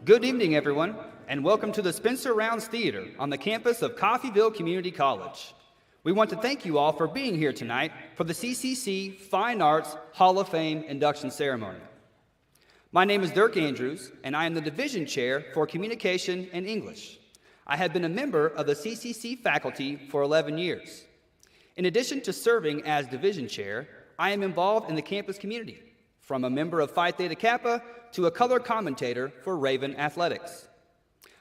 Good evening, everyone, and welcome to the Spencer Rounds Theater on the campus of Coffeyville Community College. We want to thank you all for being here tonight for the CCC Fine Arts Hall of Fame induction ceremony. My name is Dirk Andrews, and I am the Division Chair for Communication and English. I have been a member of the CCC faculty for 11 years. In addition to serving as Division Chair, I am involved in the campus community, from a member of Phi Theta Kappa to a color commentator for Raven Athletics.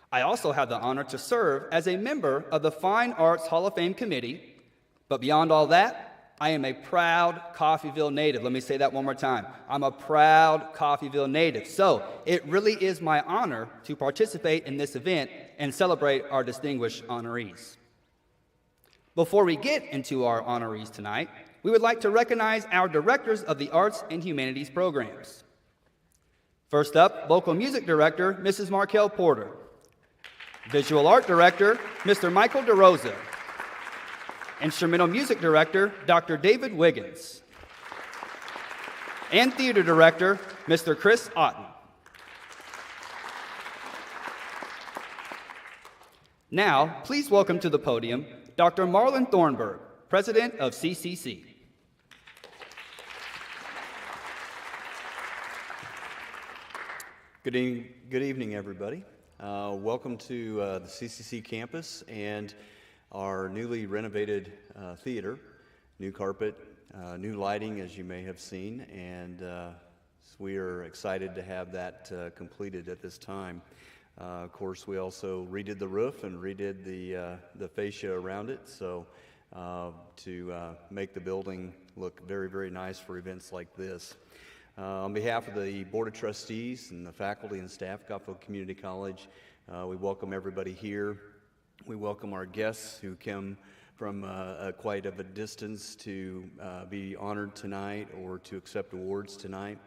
I also have the honor to serve as a member of the Fine Arts Hall of Fame Committee, but beyond all that, I am a proud Coffeyville native. Let me say that one more time. I'm a proud Coffeyville native. So it really is my honor to participate in this event and celebrate our distinguished honorees. Before we get into our honorees tonight, we would like to recognize our directors of the Arts and Humanities programs. First up, Local Music Director, Mrs. Markel Porter. Visual Art Director, Mr. Michael DeRosa. Instrumental Music Director, Dr. David Wiggins. And Theater Director, Mr. Chris Otten. Now, please welcome to the podium Dr. Marlon Thornburg, President of CCC. Good evening, everybody. Welcome to the CCC campus and our newly renovated theater. New carpet, new lighting, as you may have seen, and we are excited to have that completed at this time. Of course, we also redid the roof and redid the fascia around it, so to make the building look very, very nice for events like this. On behalf of the Board of Trustees and the faculty and staff of Coffeyville Community College, we welcome everybody here. We welcome our guests who come from quite of a distance to be honored tonight or to accept awards tonight,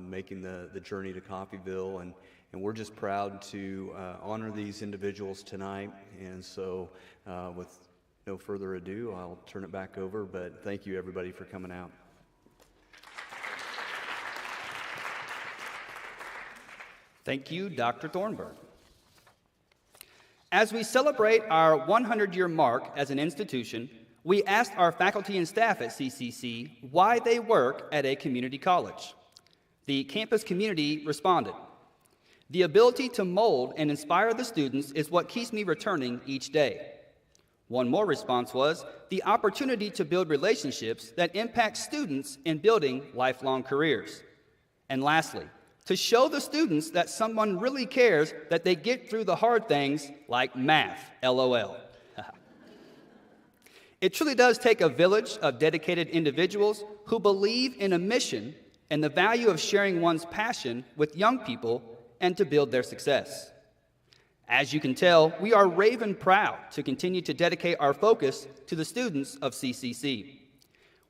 making the journey to Coffeyville. And we're just proud to honor these individuals tonight. And so with no further ado, I'll turn it back over. But thank you, everybody, for coming out. Thank you, Dr. Thornburg. As we celebrate our 100-year mark as an institution, we asked our faculty and staff at CCC why they work at a community college. The campus community responded, "The ability to mold and inspire the students is what keeps me returning each day." One more response was, "The opportunity to build relationships that impact students in building lifelong careers." And lastly, to show the students that someone really cares that they get through the hard things like math, LOL. It truly does take a village of dedicated individuals who believe in a mission and the value of sharing one's passion with young people and to build their success. As you can tell, we are raving proud to continue to dedicate our focus to the students of CCC.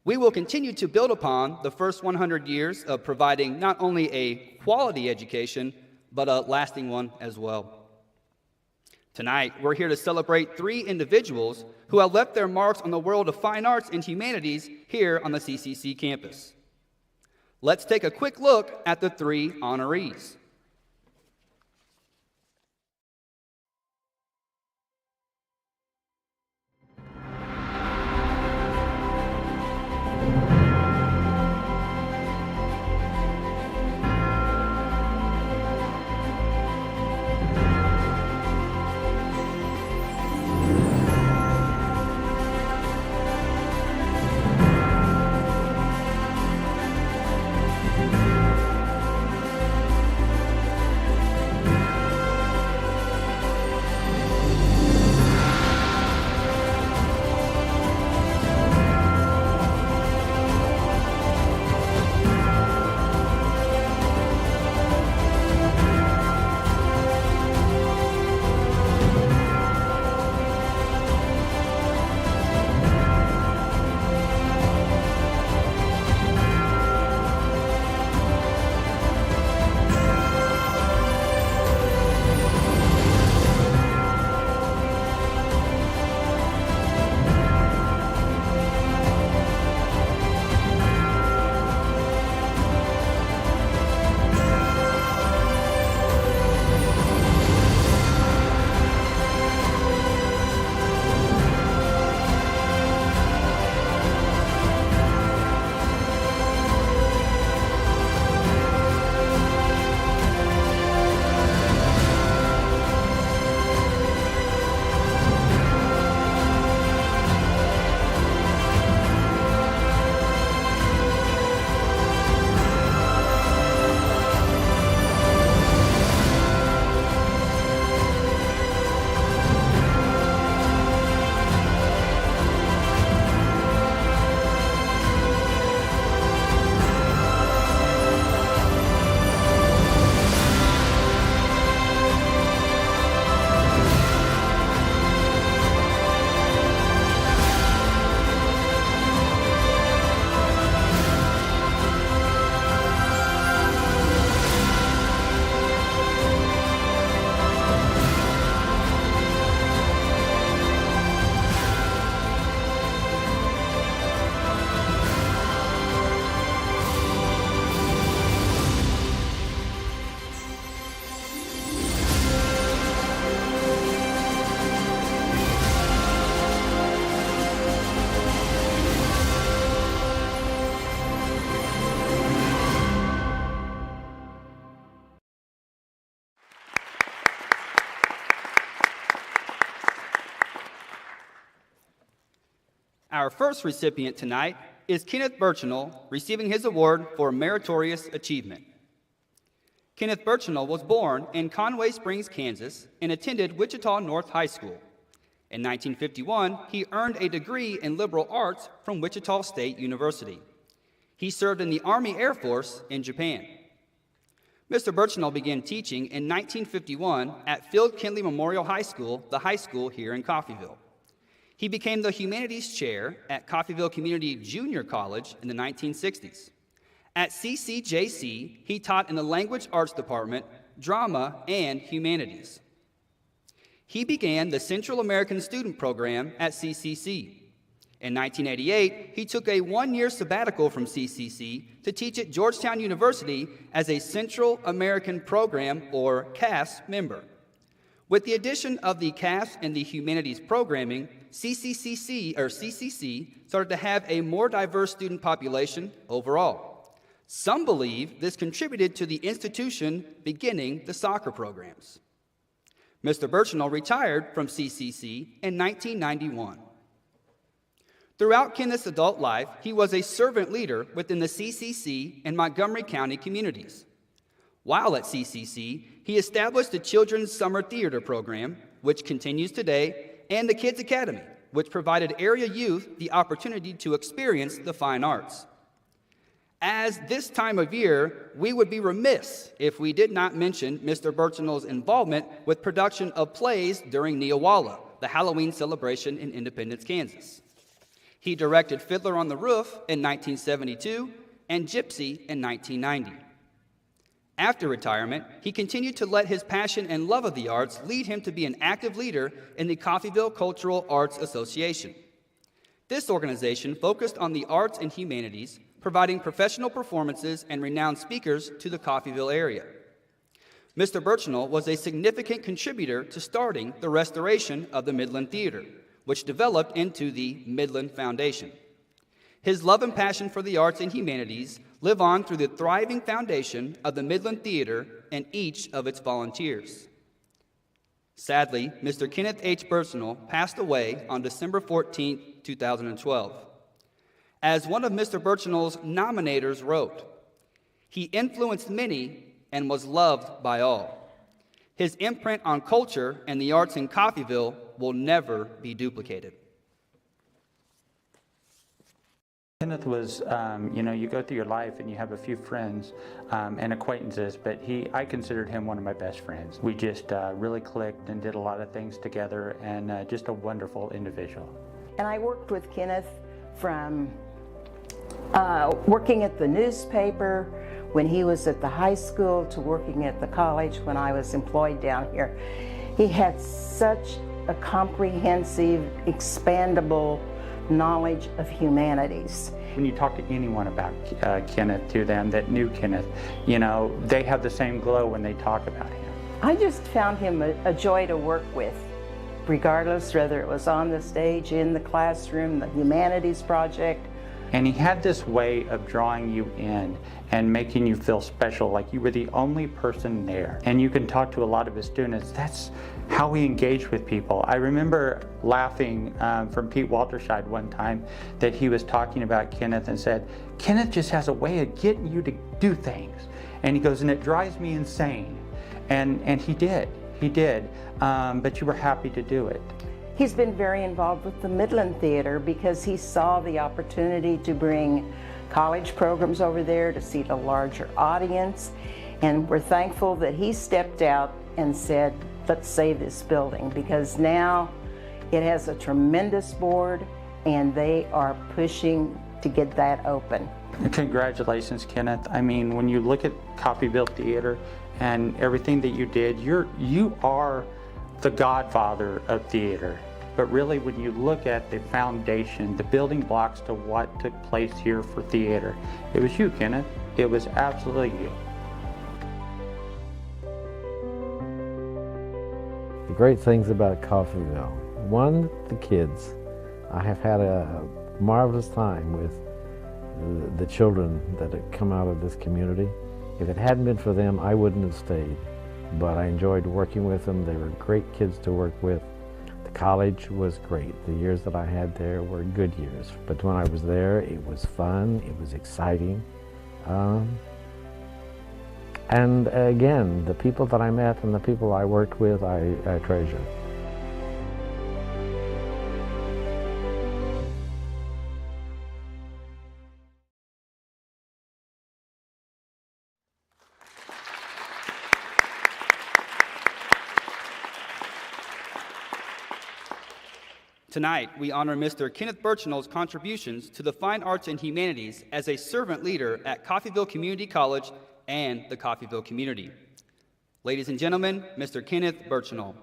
We will continue to build upon the first 100 years of providing not only a quality education, but a lasting one as well. Tonight, we're here to celebrate 3 individuals who have left their marks on the world of fine arts and humanities here on the CCC campus. Let's take a quick look at the 3 honorees. Our first recipient tonight is Kenneth Birchinall, receiving his award for meritorious achievement. Kenneth Birchinall was born in Conway Springs, Kansas, and attended Wichita North High School. In 1951, he earned a degree in liberal arts from Wichita State University. He served in the Army Air Force in Japan. Mr. Birchinall began teaching in 1951 at Field Kinley Memorial High School, the high school here in Coffeyville. He became the humanities chair at Coffeyville Community Junior College in the 1960s. At CCJC, he taught in the Language Arts Department, Drama, and Humanities. He began the Central American Student Program at CCC. In 1988, he took a one-year sabbatical from CCC to teach at Georgetown University as a Central American Program, or CAS, member. With the addition of the CAS and the Humanities programming, CCC started to have a more diverse student population overall. Some believe this contributed to the institution beginning the soccer programs. Mr. Birchinall retired from CCC in 1991. Throughout Kenneth's adult life, he was a servant leader within the CCC and Montgomery County communities. While at CCC, he established the Children's Summer Theater Program, which continues today, and the Kids Academy, which provided area youth the opportunity to experience the fine arts. As this time of year, we would be remiss if we did not mention Mr. Birchinall's involvement with production of plays during Neowalla, the Halloween celebration in Independence, Kansas. He directed Fiddler on the Roof in 1972 and Gypsy in 1990. After retirement, he continued to let his passion and love of the arts lead him to be an active leader in the Coffeyville Cultural Arts Association. This organization focused on the arts and humanities, providing professional performances and renowned speakers to the Coffeyville area. Mr. Birchinall was a significant contributor to starting the restoration of the Midland Theater, which developed into the Midland Foundation. His love and passion for the arts and humanities live on through the thriving foundation of the Midland Theater and each of its volunteers. Sadly, Mr. Kenneth H. Birchinall passed away on December 14, 2012. As one of Mr. Birchinall's nominators wrote, "He influenced many and was loved by all. His imprint on culture and the arts in Coffeyville will never be duplicated." Kenneth was, you go through your life and you have a few friends and acquaintances, but I considered him one of my best friends. We just really clicked and did a lot of things together, and just a wonderful individual. And I worked with Kenneth from working at the newspaper when he was at the high school to working at the college when I was employed down here. He had such a comprehensive, expandable knowledge of humanities. When you talk to anyone about Kenneth, to them that knew Kenneth, they have the same glow when they talk about him. I just found him a joy to work with, regardless whether it was on the stage, in the classroom, the humanities project. And he had this way of drawing you in and making you feel special, like you were the only person there. And you can talk to a lot of his students. That's how he engaged with people. I remember laughing from Pete Walterscheid one time that he was talking about Kenneth and said, "Kenneth just has a way of getting you to do things." And he goes, "And it drives me insane." And he did, but you were happy to do it. He's been very involved with the Midland Theater because he saw the opportunity to bring college programs over there to see a larger audience. And we're thankful that he stepped out and said, "Let's save this building," because now it has a tremendous board and they are pushing to get that open. Congratulations, Kenneth. I mean, when you look at Coffeyville Theater and everything that you did, you are the godfather of theater. But really, when you look at the foundation, the building blocks to what took place here for theater, it was you, Kenneth. It was absolutely you. The great things about Coffeyville. One, the kids. I have had a marvelous time with the children that have come out of this community. If it hadn't been for them, I wouldn't have stayed. But I enjoyed working with them. They were great kids to work with. The college was great. The years that I had there were good years. But when I was there, it was fun, it was exciting. And again, the people that I met and the people I worked with, I treasure. Tonight, we honor Mr. Kenneth Birchnell's contributions to the fine arts and humanities as a servant leader at Coffeyville Community College and the Coffeyville community. Ladies and gentlemen, Mr. Kenneth Birchnell.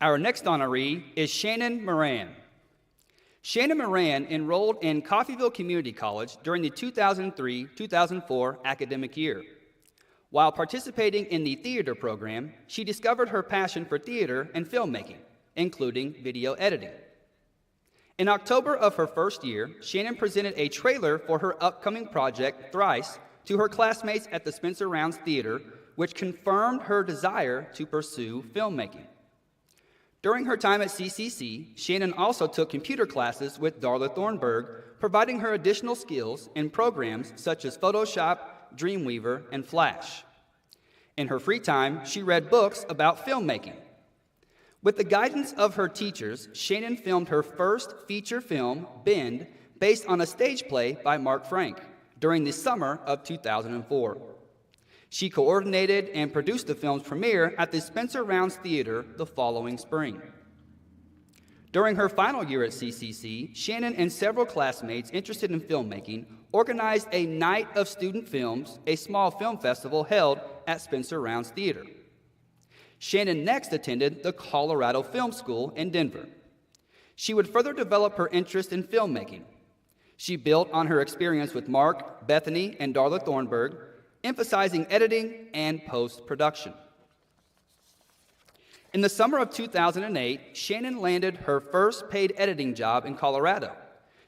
Our next honoree is Shannon Moran. Shannon Moran enrolled in Coffeyville Community College during the 2003-2004 academic year. While participating in the theater program, she discovered her passion for theater and filmmaking, including video editing. In October of her first year, Shannon presented a trailer for her upcoming project, Thrice, to her classmates at the Spencer Rounds Theater, which confirmed her desire to pursue filmmaking. During her time at CCC, Shannon also took computer classes with Darla Thornburg, providing her additional skills in programs such as Photoshop, Dreamweaver, and Flash. In her free time, she read books about filmmaking. With the guidance of her teachers, Shannon filmed her first feature film, Bend, based on a stage play by Mark Frank, during the summer of 2004. She coordinated and produced the film's premiere at the Spencer Rounds Theater the following spring. During her final year at CCC, Shannon and several classmates interested in filmmaking organized a Night of Student Films, a small film festival held at Spencer Rounds Theater. Shannon next attended the Colorado Film School in Denver. She would further develop her interest in filmmaking. She built on her experience with Mark, Bethany, and Darla Thornburg, emphasizing editing and post-production. In the summer of 2008, Shannon landed her first paid editing job in Colorado.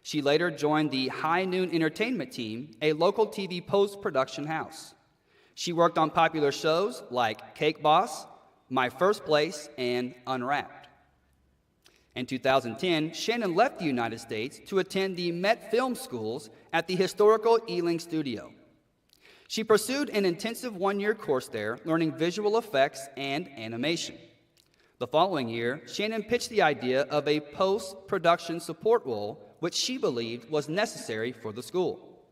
She later joined the High Noon Entertainment team, a local TV post-production house. She worked on popular shows like Cake Boss, My First Place, and Unwrapped. In 2010, Shannon left the United States to attend the Met Film Schools at the historical Ealing Studio. She pursued an intensive one-year course there, learning visual effects and animation. The following year, Shannon pitched the idea of a post-production support role, which she believed was necessary for the school.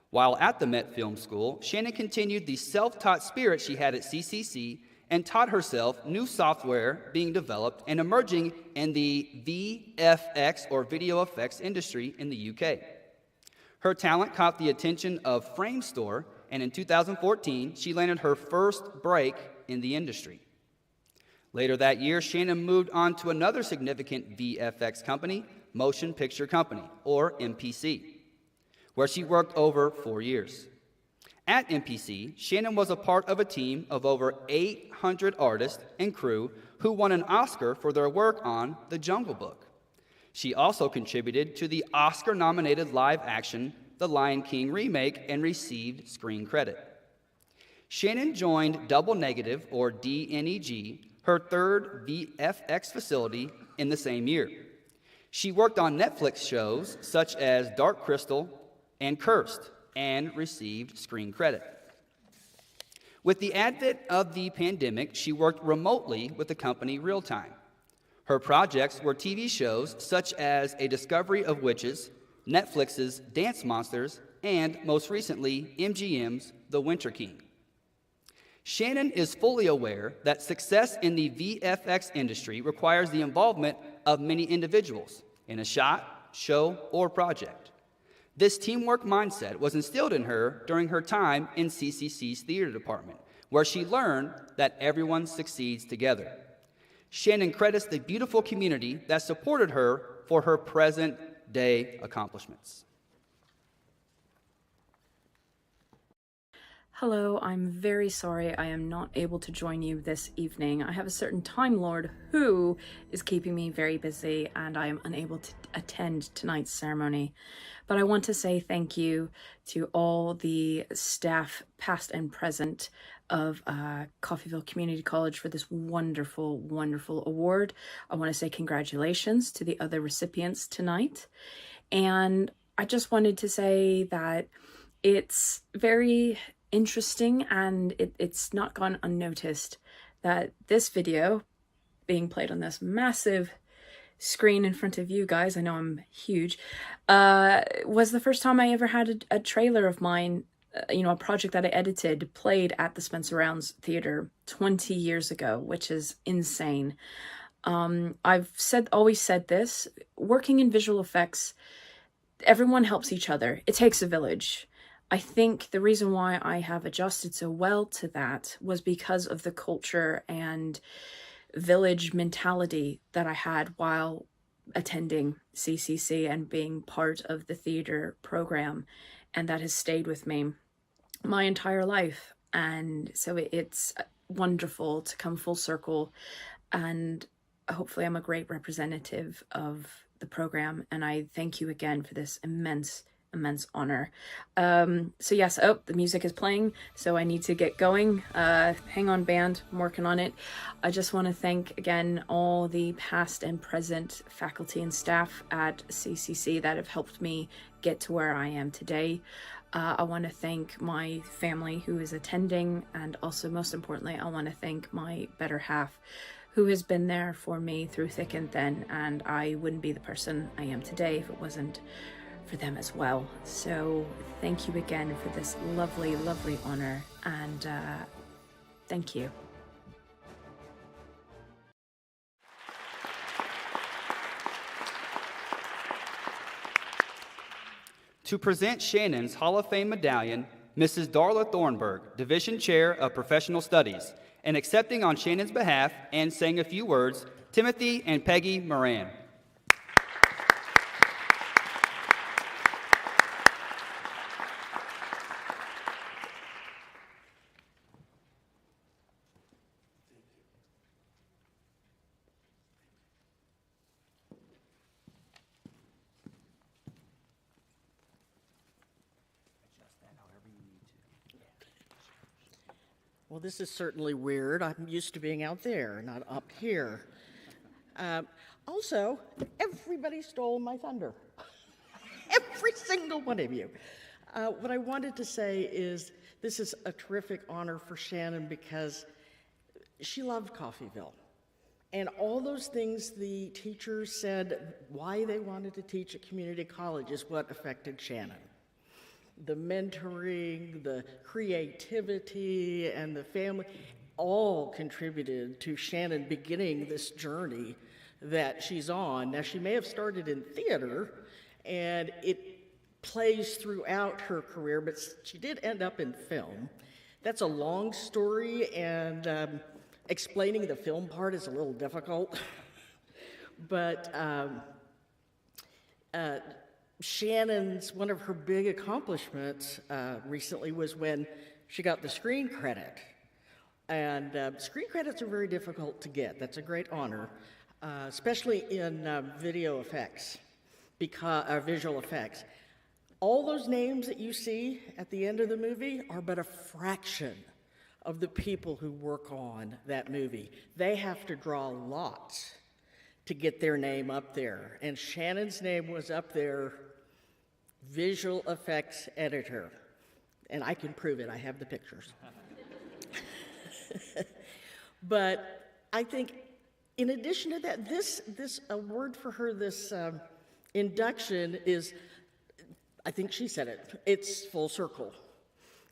While at the Met Film School, Shannon continued the self-taught spirit she had at CCC and taught herself new software being developed and emerging in the VFX, or video effects industry in the UK. Her talent caught the attention of Framestore, and in 2014, she landed her first break in the industry. Later that year, Shannon moved on to another significant VFX company, Motion Picture Company, or MPC, where she worked over 4 years. At MPC, Shannon was a part of a team of over 800 artists and crew who won an Oscar for their work on The Jungle Book. She also contributed to the Oscar-nominated live-action The Lion King remake and received screen credit. Shannon joined Double Negative, or DNEG, her third VFX facility, in the same year. She worked on Netflix shows such as Dark Crystal and Cursed and received screen credit. With the advent of the pandemic, she worked remotely with the company Realtime. Her projects were TV shows such as A Discovery of Witches, Netflix's Dance Monsters, and most recently, MGM's The Winter King. Shannon is fully aware that success in the VFX industry requires the involvement of many individuals in a shot, show, or project. This teamwork mindset was instilled in her during her time in CCC's theater department, where she learned that everyone succeeds together. Shannon credits the beautiful community that supported her for her present-day accomplishments. Hello, I'm very sorry I am not able to join you this evening. I have a certain Time Lord who is keeping me very busy and I am unable to attend tonight's ceremony. But I want to say thank you to all the staff, past and present, of Coffeyville Community College for this wonderful, wonderful award. I want to say congratulations to the other recipients tonight. And I just wanted to say that it's very interesting and it's not gone unnoticed that this video being played on this massive screen in front of you guys, I know I'm huge, was the first time I ever had a trailer of mine, a project that I edited, played at the Spencer Rounds Theatre 20 years ago, which is insane. I've always said this, working in visual effects, everyone helps each other. It takes a village. I think the reason why I have adjusted so well to that was because of the culture and village mentality that I had while attending CCC and being part of the theater program, and that has stayed with me my entire life. And so it's wonderful to come full circle, and hopefully I'm a great representative of the program, and I thank you again for this immense honor. So yes, the music is playing, so I need to get going. Hang on, band, I'm working on it. I just want to thank again all the past and present faculty and staff at CCC that have helped me get to where I am today. I want to thank my family who is attending, and also most importantly, I want to thank my better half who has been there for me through thick and thin, and I wouldn't be the person I am today if it wasn't for them as well. So thank you again for this lovely, lovely honor, and thank you. To present Shannon's Hall of Fame medallion, Mrs. Darla Thornburg, Division Chair of Professional Studies, and accepting on Shannon's behalf and saying a few words, Timothy and Peggy Moran. Well, this is certainly weird. I'm used to being out there, not up here. Also, everybody stole my thunder. Every single one of you. What I wanted to say is this is a terrific honor for Shannon because she loved Coffeyville. And all those things the teachers said why they wanted to teach at community college is what affected Shannon. The mentoring, the creativity, and the family all contributed to Shannon beginning this journey that she's on. Now, she may have started in theater, and it plays throughout her career, but she did end up in film. That's a long story, and explaining the film part is a little difficult. But Shannon's, one of her big accomplishments recently was when she got the screen credit. And screen credits are very difficult to get. That's a great honor, especially in video effects, visual effects. All those names that you see at the end of the movie are but a fraction of the people who work on that movie. They have to draw lots to get their name up there. And Shannon's name was up there, visual effects editor. And I can prove it, I have the pictures. But I think in addition to that, this award for her, this induction is, I think she said it, it's full circle.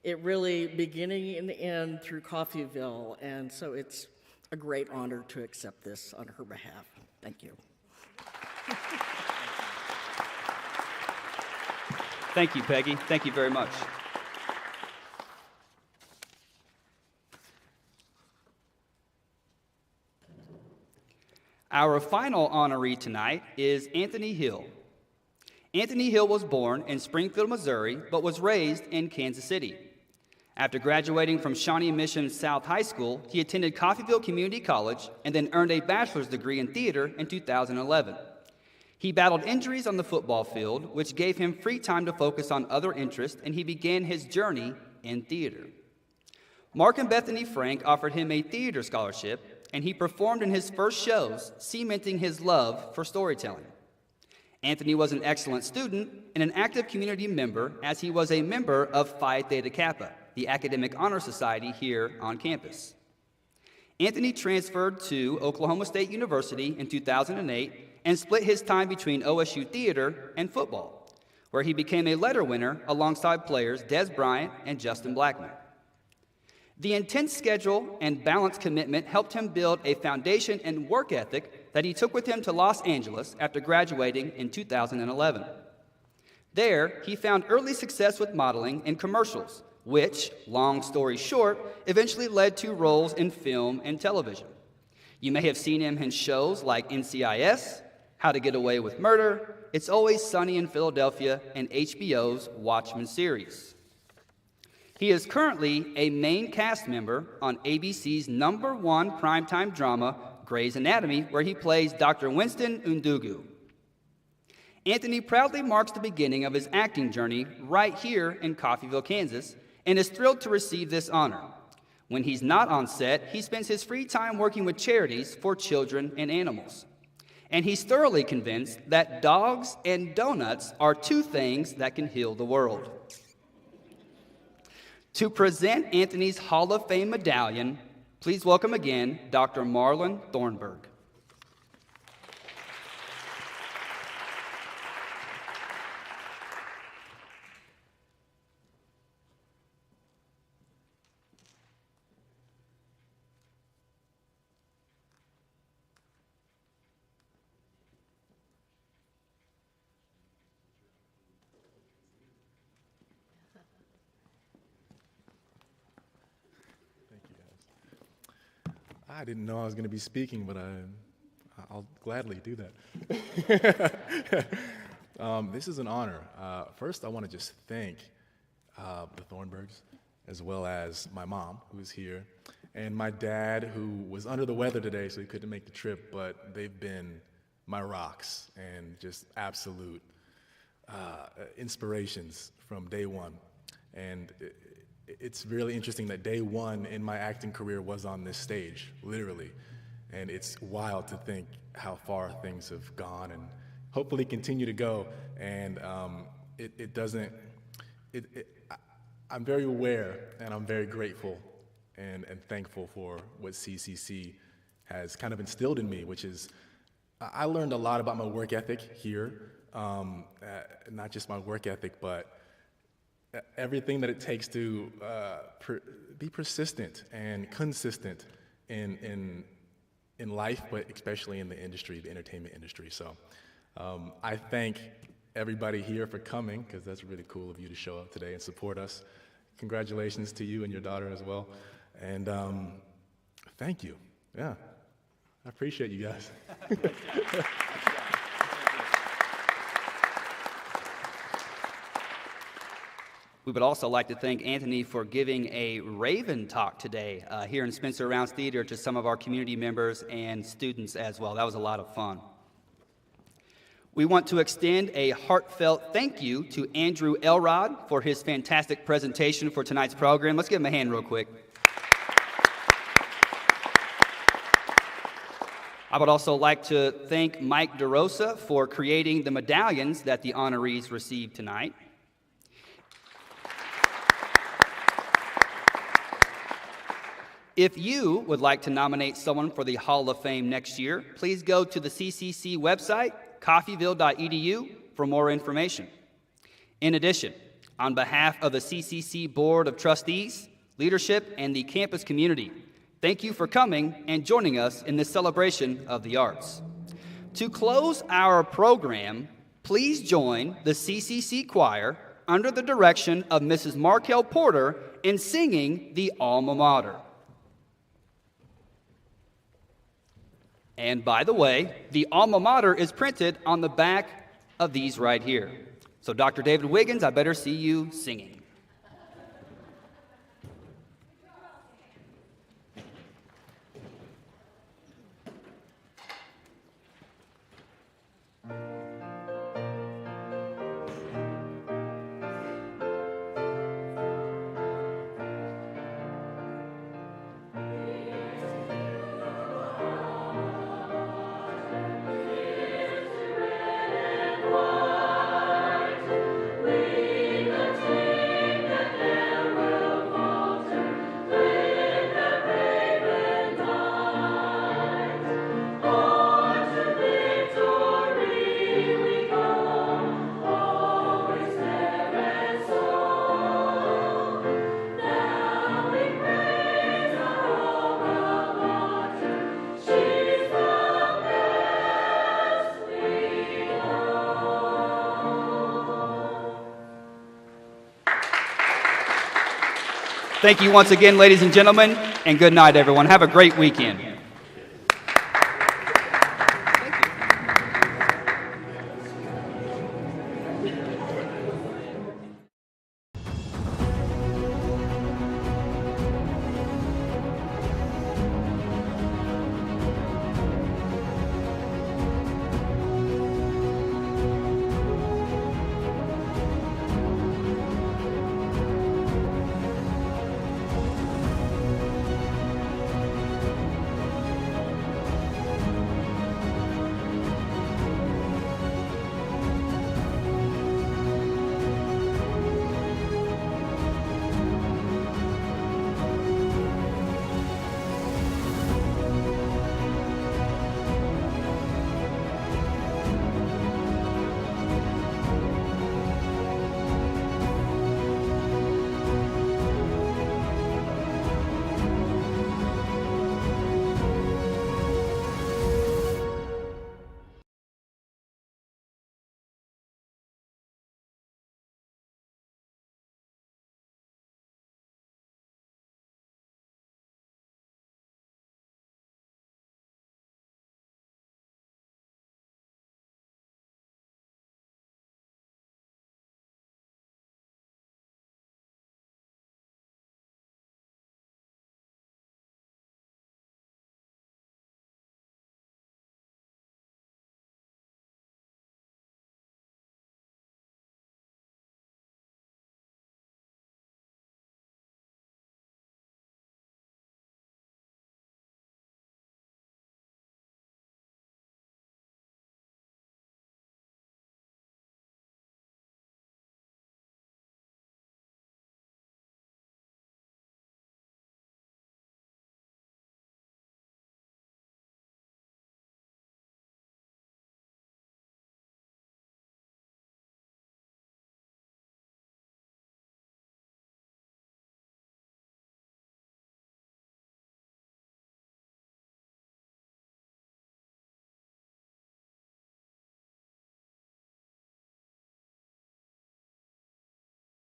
It really beginning and end through Coffeyville, and so it's a great honor to accept this on her behalf. Thank you. Thank you, Peggy. Thank you very much. Our final honoree tonight is Anthony Hill. Anthony Hill was born in Springfield, Missouri, but was raised in Kansas City. After graduating from Shawnee Mission South High School, he attended Coffeyville Community College and then earned a bachelor's degree in theater in 2011. He battled injuries on the football field, which gave him free time to focus on other interests, and he began his journey in theater. Mark and Bethany Frank offered him a theater scholarship, and he performed in his first shows, cementing his love for storytelling. Anthony was an excellent student and an active community member, as he was a member of Phi Theta Kappa, the academic honor society here on campus. Anthony transferred to Oklahoma State University in 2008 and split his time between OSU theater and football, where he became a letter winner alongside players Des Bryant and Justin Blackman. The intense schedule and balanced commitment helped him build a foundation and work ethic that he took with him to Los Angeles after graduating in 2011. There, he found early success with modeling and commercials, which, long story short, eventually led to roles in film and television. You may have seen him in shows like NCIS, How to Get Away with Murder, It's Always Sunny in Philadelphia, and HBO's Watchmen series. He is currently a main cast member on ABC's #1 primetime drama, Grey's Anatomy, where he plays Dr. Winston Undugu. Anthony proudly marks the beginning of his acting journey right here in Coffeyville, Kansas, and is thrilled to receive this honor. When he's not on set, he spends his free time working with charities for children and animals. And he's thoroughly convinced that dogs and donuts are two things that can heal the world. To present Anthony's Hall of Fame medallion, please welcome again Dr. Marlon Thornburg. I didn't know I was going to be speaking, but I'll gladly do that. This is an honor. First, I want to just thank the Thornburgs, as well as my mom, who's here, and my dad, who was under the weather today, so he couldn't make the trip, but they've been my rocks and just absolute inspirations from day one. And it's really interesting that day one in my acting career was on this stage, literally. And it's wild to think how far things have gone and hopefully continue to go. And I'm very aware and I'm very grateful and thankful for what CCC has kind of instilled in me, which is I learned a lot about my work ethic here, not just my work ethic, but everything that it takes to be persistent and consistent in life, but especially in the industry, the entertainment industry. So I thank everybody here for coming, because that's really cool of you to show up today and support us. Congratulations to you and your daughter as well. And thank you. Yeah, I appreciate you guys. We would also like to thank Anthony for giving a Raven talk today here in Spencer Rounds Theater to some of our community members and students as well. That was a lot of fun. We want to extend a heartfelt thank you to Andrew Elrod for his fantastic presentation for tonight's program. Let's give him a hand real quick. I would also like to thank Mike DeRosa for creating the medallions that the honorees received tonight. If you would like to nominate someone for the Hall of Fame next year, please go to the CCC website, coffeyville.edu, for more information. In addition, on behalf of the CCC Board of Trustees, leadership, and the campus community, thank you for coming and joining us in this celebration of the arts. To close our program, please join the CCC choir under the direction of Mrs. Markel Porter in singing the Alma Mater. And by the way, the Alma Mater is printed on the back of these right here. So Dr. David Wiggins, I better see you singing. Thank you once again, ladies and gentlemen, and good night, everyone. Have a great weekend.